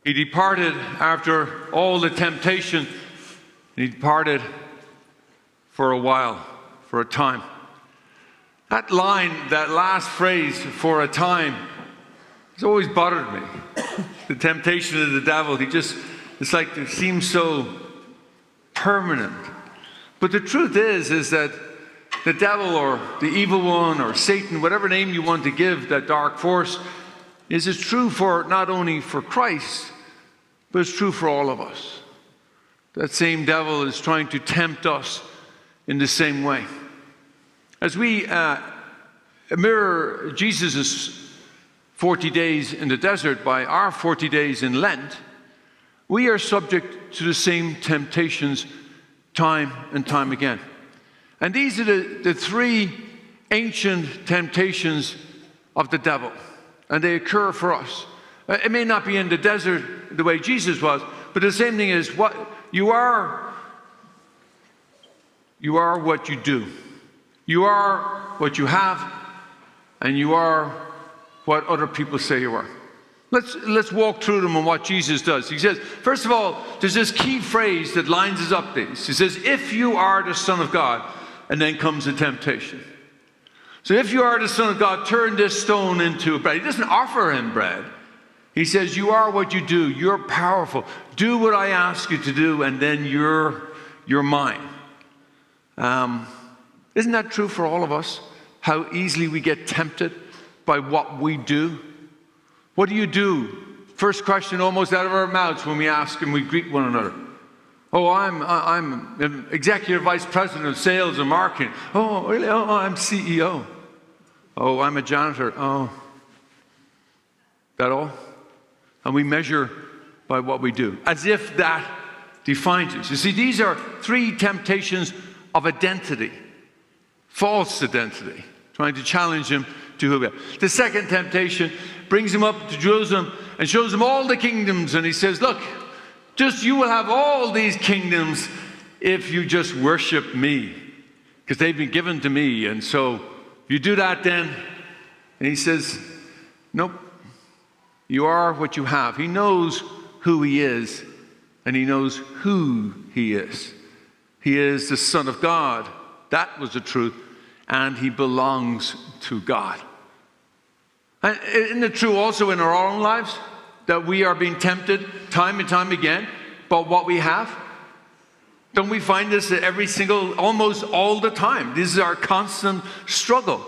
He departed after all the temptation. He departed for a while, for a time. That line, that last phrase, for a time, has always bothered me. The temptation of the devil, it's like it seems so permanent. But the truth is that the devil or the evil one or Satan, whatever name you want to give that dark force, is true for not only for Christ, but it's true for all of us. That same devil is trying to tempt us in the same way. As we mirror Jesus' 40 days in the desert by our 40 days in Lent, we are subject to the same temptations time and time again. And these are the three ancient temptations of the devil. And they occur for us. It may not be in the desert the way Jesus was, but the same thing is what you are what you do. You are what you have, and you are what other people say you are. Let's walk through them and what Jesus does. He says, first of all, there's this key phrase that lines us up these. He says, if you are the Son of God, and then comes the temptation. So if you are the Son of God, turn this stone into bread. He doesn't offer him bread. He says, you are what you do. You're powerful. Do what I ask you to do, and then you're mine. Isn't that true for all of us? How easily we get tempted by what we do. What do you do? First question almost out of our mouths when we ask and we greet one another. Oh, I'm an executive vice president of sales and marketing. Oh, really? Oh, I'm CEO. Oh, I'm a janitor. Oh, that all? And we measure by what we do, as if that defines us. You see, these are three temptations of identity, false identity, trying to challenge him to who we are. The second temptation brings him up to Jerusalem and shows him all the kingdoms, and he says, look, you will have all these kingdoms if you just worship me, because they've been given to me. And so if you do that then, and he says, nope, you are what you have. He knows who he is, and he knows who he is. He is the Son of God. That was the truth. And he belongs to God. And isn't it true also in our own lives that we are being tempted time and time again by what we have? Don't we find this almost all the time? This is our constant struggle,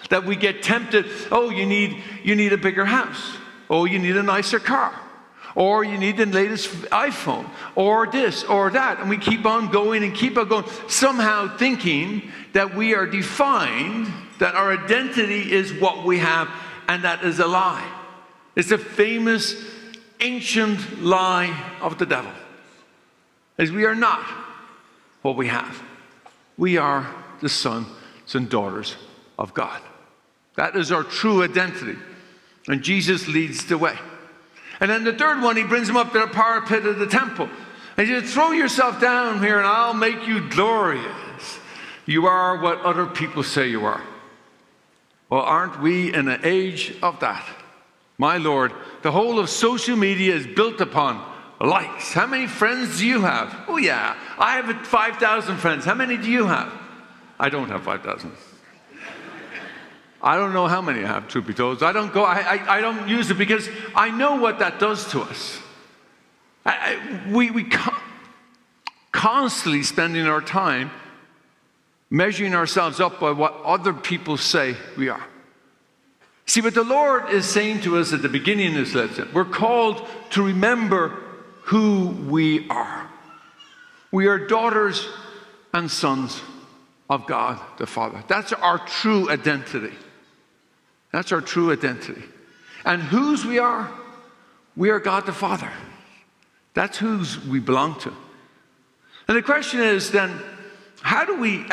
that we get tempted. Oh, you need a bigger house. Oh, you need a nicer car. Or you need the latest iPhone. Or this or that. And we keep on going and keep on going, somehow thinking that we are defined, that our identity is what we have, and that is a lie. It's a famous ancient lie of the devil. As we are not what we have. We are the sons and daughters of God. That is our true identity. And Jesus leads the way. And then the third one, he brings him up to the parapet of the temple. And he says, throw yourself down here and I'll make you glorious. You are what other people say you are. Well, aren't we in an age of that? My Lord, the whole of social media is built upon likes. How many friends do you have? Oh yeah, I have 5,000 friends. How many do you have? I don't have 5,000. I don't know how many I have, truth be told. I don't use it because I know what that does to us. We constantly spending our time measuring ourselves up by what other people say we are. See, what the Lord is saying to us at the beginning of this lesson, we're called to remember who we are. We are daughters and sons of God the Father. That's our true identity. That's our true identity. And whose we are God the Father. That's whose we belong to. And the question is then, how do we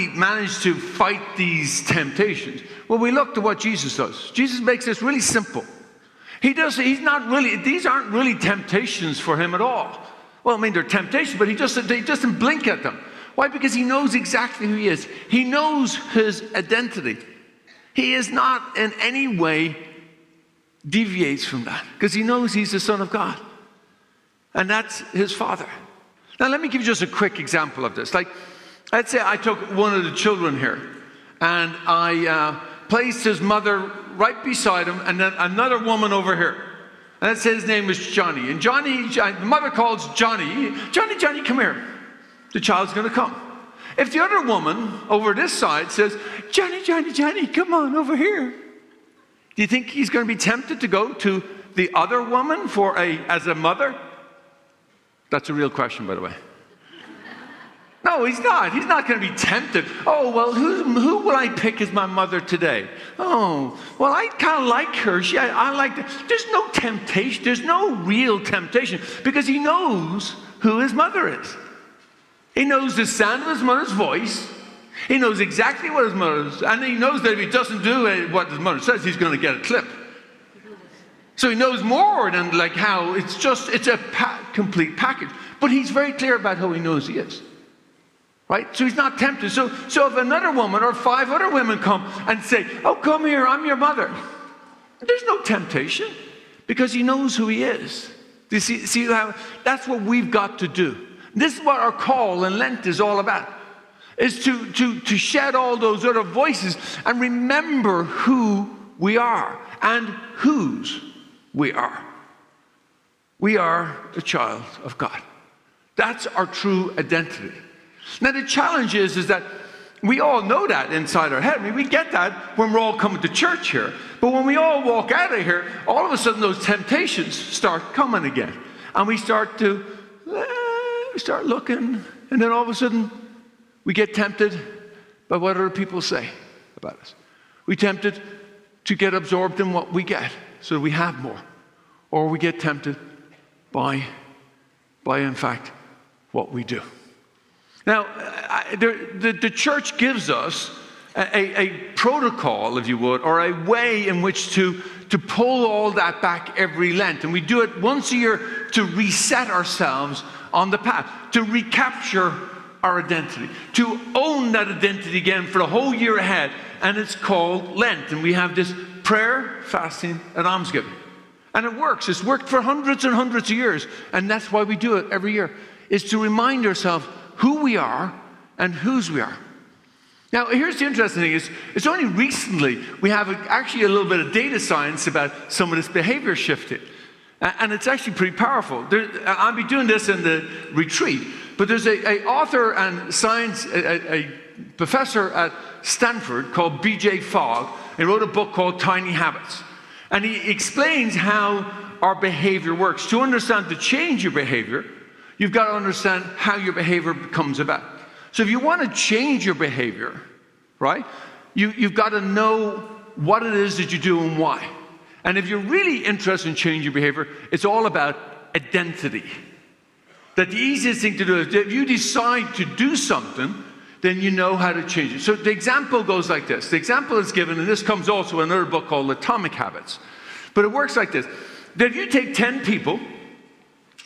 manage to fight these temptations? Well, we look to what Jesus does. Jesus makes this really simple. These aren't really temptations for him at all. Well, I mean, they're temptations, but he doesn't blink at them. Why? Because he knows exactly who he is. He knows his identity. He is not in any way deviates from that because he knows he's the Son of God. And that's his Father. Now, let me give you just a quick example of this. Like, let's say I took one of the children here and I placed his mother right beside him and then another woman over here. And let's say his name is Johnny. And the mother calls Johnny, Johnny, come here. The child's going to come. If the other woman over this side says, Johnny, come on over here. Do you think he's going to be tempted to go to the other woman as a mother? That's a real question, by the way. No, he's not. He's not going to be tempted. Oh, well, who will I pick as my mother today? Oh, well, I kind of like her. I like that. There's no temptation. There's no real temptation because he knows who his mother is. He knows the sound of his mother's voice. He knows exactly what his mother is. And he knows that if he doesn't do what his mother says, he's going to get a clip. So he knows more than like how it's a complete package. But he's very clear about who he knows he is. Right? So he's not tempted. So if another woman or 5 other women come and say, oh, come here, I'm your mother. There's no temptation because he knows who he is. Do you see how that's what we've got to do. This is what our call in Lent is all about. Is to shed all those other voices and remember who we are and whose we are. We are the child of God. That's our true identity. Now the challenge is that we all know that inside our head. I mean, we get that when we're all coming to church here. But when we all walk out of here, all of a sudden those temptations start coming again. And we start looking, and then all of a sudden we get tempted by what other people say about us. We're tempted to get absorbed in what we get so that we have more. Or we get tempted by in fact, what we do. Now, the church gives us a protocol, if you would, or a way in which to pull all that back every Lent. And we do it once a year to reset ourselves on the path, to recapture our identity, to own that identity again for the whole year ahead. And it's called Lent. And we have this prayer, fasting, and almsgiving. And it works. It's worked for hundreds and hundreds of years. And that's why we do it every year, is to remind ourselves who we are and whose we are. Now, here's the interesting thing. It's only recently we have actually a little bit of data science about some of this behavior shifting. And it's actually pretty powerful. I'll be doing this in the retreat. But there's an author and science, a professor at Stanford called B.J. Fogg. He wrote a book called Tiny Habits. And he explains how our behavior works. To understand, to change your behavior, you've got to understand how your behavior comes about. So if you want to change your behavior, right, you've got to know what it is that you do and why. And if you're really interested in changing your behavior, it's all about identity. That the easiest thing to do is if you decide to do something, then you know how to change it. So the example goes like this. The example is given, and this comes also in another book called Atomic Habits. But it works like this. That if you take 10 people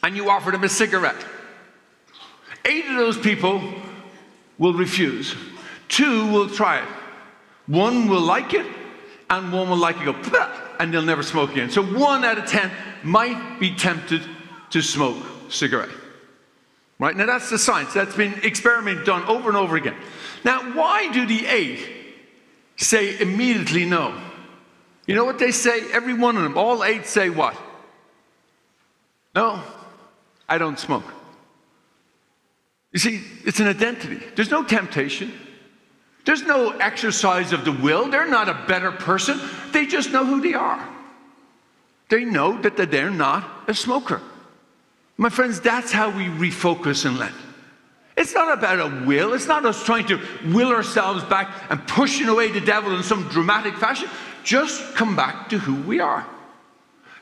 and you offer them a cigarette, 8 of those people will refuse. 2 will try it. 1 will like it, and 1 will like it, go, and they'll never smoke again. So 1 out of 10 might be tempted to smoke a cigarette. Right? Now that's the science. That's been experiment done over and over again. Now, why do the 8 say immediately no? You know what they say? Every one of them, all 8 say what? No, I don't smoke. You see, it's an identity. There's no temptation. There's no exercise of the will. They're not a better person. They just know who they are. They know that they're not a smoker. My friends, that's how we refocus in Lent. It's not about a will. It's not us trying to will ourselves back and pushing away the devil in some dramatic fashion. Just come back to who we are.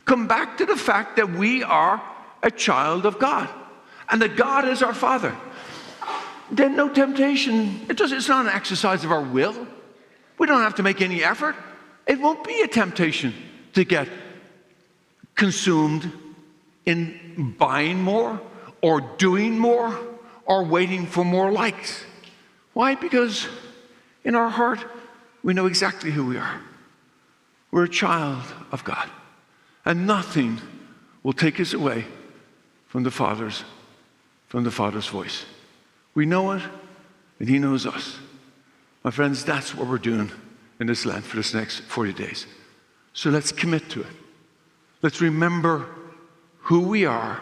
Come back to the fact that we are a child of God and that God is our Father. Then no temptation. It's not an exercise of our will. We don't have to make any effort. It won't be a temptation to get consumed in buying more or doing more or waiting for more likes. Why? Because in our heart, we know exactly who we are. We're a child of God. And nothing will take us away from the Father's voice. We know it, and he knows us. My friends, that's what we're doing in this Lent for this next 40 days. So let's commit to it. Let's remember who we are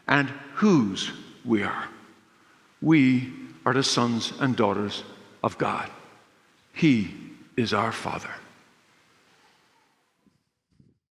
and whose we are. We are the sons and daughters of God. He is our Father.